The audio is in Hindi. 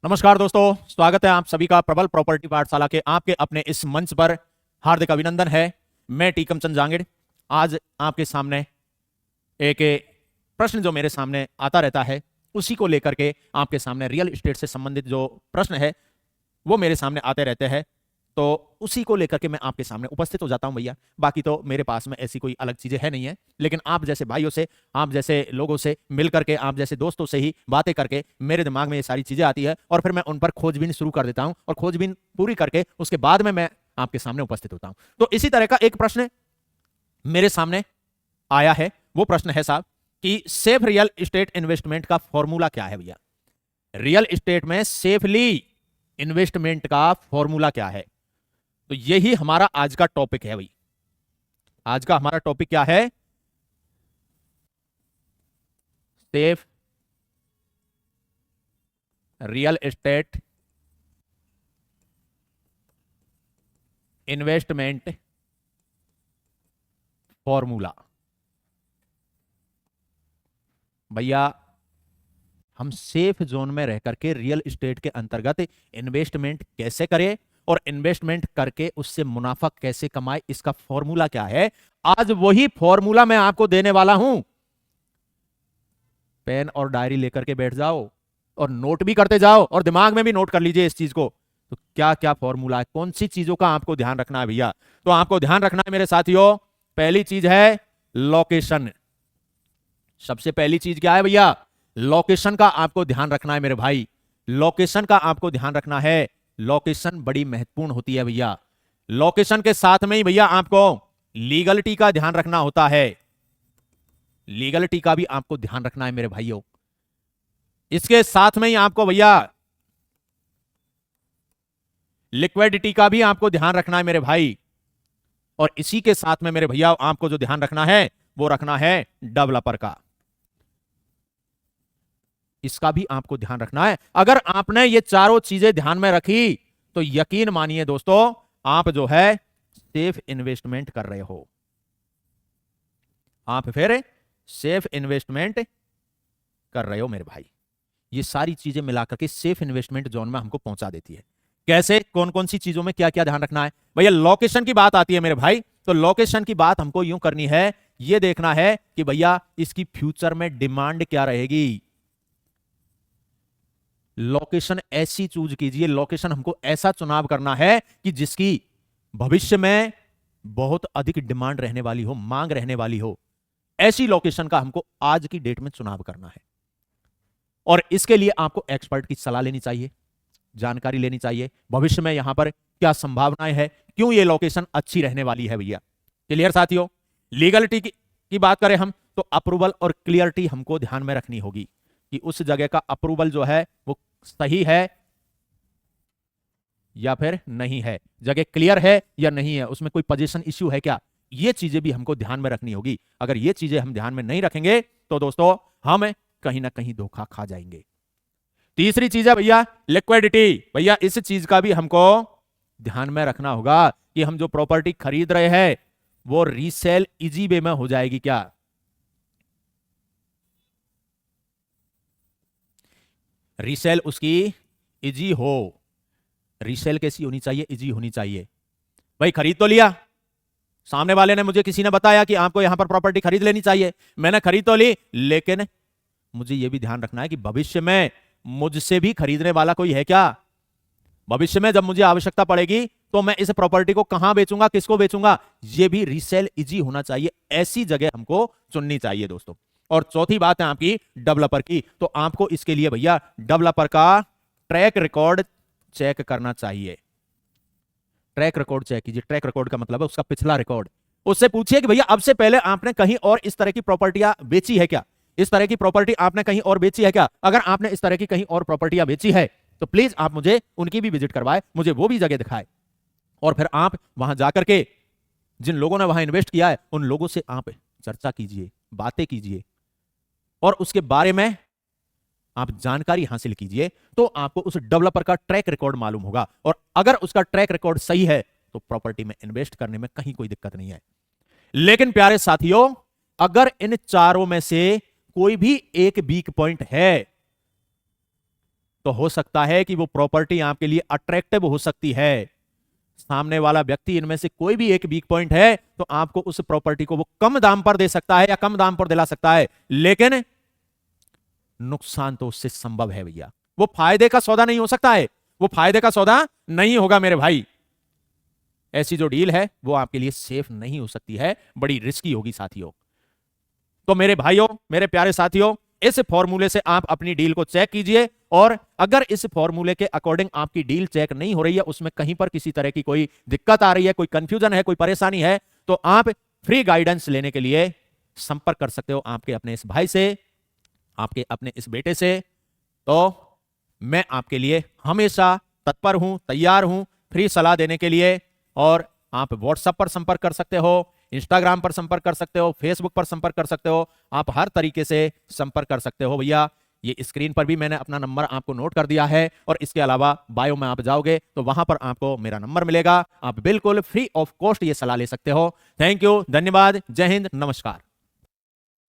नमस्कार दोस्तों, स्वागत है आप सभी का प्रबल प्रॉपर्टी पाठशाला के आपके अपने इस मंच पर। हार्दिक अभिनंदन है। मैं टीकम चंद जांगिड़ आज आपके सामने एक प्रश्न जो मेरे सामने आता रहता है उसी को लेकर के आपके सामने रियल एस्टेट से संबंधित जो प्रश्न है वो मेरे सामने आते रहते हैं, तो उसी को लेकर के मैं आपके सामने उपस्थित हो जाता हूं भैया। बाकी तो मेरे पास में ऐसी कोई अलग चीजें है नहीं है, लेकिन आप जैसे भाइयों से, आप जैसे लोगों से मिल करके, आप जैसे दोस्तों से ही बातें करके मेरे दिमाग में ये सारी चीजें आती है और फिर मैं उन पर खोजबीन शुरू कर देता हूं और खोजबीन पूरी करके उसके बाद में मैं आपके सामने उपस्थित होता हूं। तो इसी तरह का एक प्रश्न मेरे सामने आया है। वो प्रश्न है साहब कि सेफ रियल एस्टेट इन्वेस्टमेंट का फॉर्मूला क्या है भैया। रियल एस्टेट में सेफली इन्वेस्टमेंट का फॉर्मूला क्या है। तो यही हमारा आज का टॉपिक है भाई। आज का हमारा टॉपिक क्या है? Safe real estate investment formula. भैया हम सेफ जोन में रह करके रियल एस्टेट के अंतर्गत इन्वेस्टमेंट कैसे करें और इन्वेस्टमेंट करके उससे मुनाफा कैसे कमाए, इसका फॉर्मूला क्या है, आज वही फॉर्मूला मैं आपको देने वाला हूं। पेन और डायरी लेकर के बैठ जाओ और नोट भी करते जाओ और दिमाग में भी नोट कर लीजिए इस चीज को। तो क्या क्या फॉर्मूला है, कौन सी चीजों का आपको ध्यान रखना है भैया। तो आपको ध्यान रखना है मेरे साथियों, पहली चीज है लोकेशन। सबसे पहली चीज क्या है भैया? लोकेशन का आपको ध्यान रखना है मेरे भाई। लोकेशन का आपको ध्यान रखना है। लोकेशन बड़ी महत्वपूर्ण होती है भैया। लोकेशन के साथ में ही भैया आपको लीगलिटी का ध्यान रखना होता है। लीगलिटी का भी आपको ध्यान रखना है मेरे भाइयों। इसके साथ में ही आपको भैया लिक्विडिटी का भी आपको ध्यान रखना है मेरे भाई। और इसी के साथ में मेरे भैया आपको जो ध्यान रखना है वो रखना है डेवलपर का। इसका भी आपको ध्यान रखना है। अगर आपने ये चारों चीजें ध्यान में रखी तो यकीन मानिए दोस्तों, आप जो है सेफ इन्वेस्टमेंट कर रहे हो। आप फिर सेफ इन्वेस्टमेंट कर रहे हो मेरे भाई। ये सारी चीजें मिलाकर के सेफ इन्वेस्टमेंट जोन में हमको पहुंचा देती है। कैसे, कौन कौन सी चीजों में क्या क्या ध्यान रखना है भैया। लोकेशन की बात आती है मेरे भाई, तो लोकेशन की बात हमको यूं करनी है, ये देखना है कि भैया इसकी फ्यूचर में डिमांड क्या रहेगी। लोकेशन ऐसी चूज कीजिए, लोकेशन हमको ऐसा चुनाव करना है कि जिसकी भविष्य में बहुत अधिक डिमांड रहने वाली हो, मांग रहने वाली हो। ऐसी लोकेशन का हमको आज की डेट में चुनाव करना है। और इसके लिए आपको एक्सपर्ट की सलाह लेनी चाहिए, जानकारी लेनी चाहिए। भविष्य में यहां पर क्या संभावनाएं हैं, क्यों ये लोकेशन अच्छी रहने वाली है भैया। क्लियर साथियों। लीगलिटी की बात करें हम तो अप्रूवल और क्लियरिटी हमको ध्यान में रखनी होगी कि उस जगह का अप्रूवल जो है वो सही है या फिर नहीं है, जगह क्लियर है या नहीं है, उसमें कोई पोजीशन इश्यू है क्या। ये चीजें भी हमको ध्यान में रखनी होगी। अगर ये चीजें हम ध्यान में नहीं रखेंगे तो दोस्तों हम कहीं ना कहीं धोखा खा जाएंगे। तीसरी चीज है भैया लिक्विडिटी। भैया इस चीज का भी हमको ध्यान में रखना होगा कि हम जो प्रॉपर्टी खरीद रहे हैं वो रीसेल इजी वे में हो जाएगी क्या। रीसेल उसकी इजी हो। रीसेल कैसी होनी चाहिए? इजी होनी चाहिए। भाई खरीद तो लिया, सामने वाले ने, मुझे किसी ने बताया कि आपको यहां पर प्रॉपर्टी खरीद लेनी चाहिए, मैंने खरीद तो ली, लेकिन मुझे यह भी ध्यान रखना है कि भविष्य में मुझसे भी खरीदने वाला कोई है क्या। भविष्य में जब मुझे आवश्यकता पड़ेगी तो मैं इस प्रॉपर्टी को कहां बेचूंगा, किसको बेचूंगा, यह भी रीसेल इजी होना चाहिए। ऐसी जगह हमको चुननी चाहिए दोस्तों। और चौथी बात है आपकी डेवलपर की। तो आपको इसके लिए भैया डेवलपर का ट्रैक रिकॉर्ड चेक करना चाहिए। ट्रैक रिकॉर्ड चेक कीजिए। ट्रैक रिकॉर्ड का मतलब है उसका पिछला रिकॉर्ड। उससे पूछिए कि भैया अब से पहले आपने कहीं और इस तरह की प्रॉपर्टियां बेची है क्या, इस तरह की प्रॉपर्टी आपने कहीं और बेची है क्या। अगर आपने इस तरह की कहीं और प्रॉपर्टियां बेची है तो प्लीज आप मुझे उनकी भी विजिट करवाए, मुझे वो भी जगह दिखाए। और फिर आप वहां जाकर के जिन लोगों ने वहां इन्वेस्ट किया है उन लोगों से आप चर्चा कीजिए, बातें कीजिए और उसके बारे में आप जानकारी हासिल कीजिए। तो आपको उस डेवलपर का ट्रैक रिकॉर्ड मालूम होगा। और अगर उसका ट्रैक रिकॉर्ड सही है तो प्रॉपर्टी में इन्वेस्ट करने में कहीं कोई दिक्कत नहीं है। लेकिन प्यारे साथियों, अगर इन चारों में से कोई भी एक वीक पॉइंट है तो हो सकता है कि वो प्रॉपर्टी आपके लिए अट्रैक्टिव हो सकती है। सामने वाला व्यक्ति इनमें से कोई भी एक वीक पॉइंट है तो आपको उस प्रॉपर्टी को वो कम दाम पर दे सकता है या कम दाम पर दिला सकता है, लेकिन नुकसान तो उससे संभव है भैया। वो फायदे का सौदा नहीं हो सकता है, वो फायदे का सौदा नहीं होगा मेरे भाई। ऐसी जो डील है वो आपके लिए सेफ नहीं हो सकती है, बड़ी रिस्की होगी साथियों। तो मेरे भाइयों, मेरे प्यारे साथियों, इस फॉर्मूले से आप अपनी डील को चेक कीजिए, और अगर इस फॉर्मूले के अकॉर्डिंग आपकी डील चेक नहीं हो रही है, उसमें कहीं पर किसी तरह की कोई दिक्कत आ रही है, कोई कंफ्यूजन है, कोई परेशानी है, तो आप फ्री गाइडेंस लेने के लिए संपर्क कर सकते हो आपके अपने इस भाई से, आपके अपने इस बेटे से। तो मैं आपके लिए हमेशा तत्पर हूं, तैयार हूं फ्री सलाह देने के लिए। और आप व्हाट्सएप पर संपर्क कर सकते हो, इंस्टाग्राम पर संपर्क कर सकते हो, फेसबुक पर संपर्क कर सकते हो, आप हर तरीके से संपर्क कर सकते हो भैया। ये स्क्रीन पर भी मैंने अपना नंबर आपको नोट कर दिया है, और इसके अलावा बायो में आप जाओगे तो वहां पर आपको मेरा नंबर मिलेगा। आप बिल्कुल फ्री ऑफ कॉस्ट ये सलाह ले सकते हो। थैंक यू, धन्यवाद, जय हिंद, नमस्कार।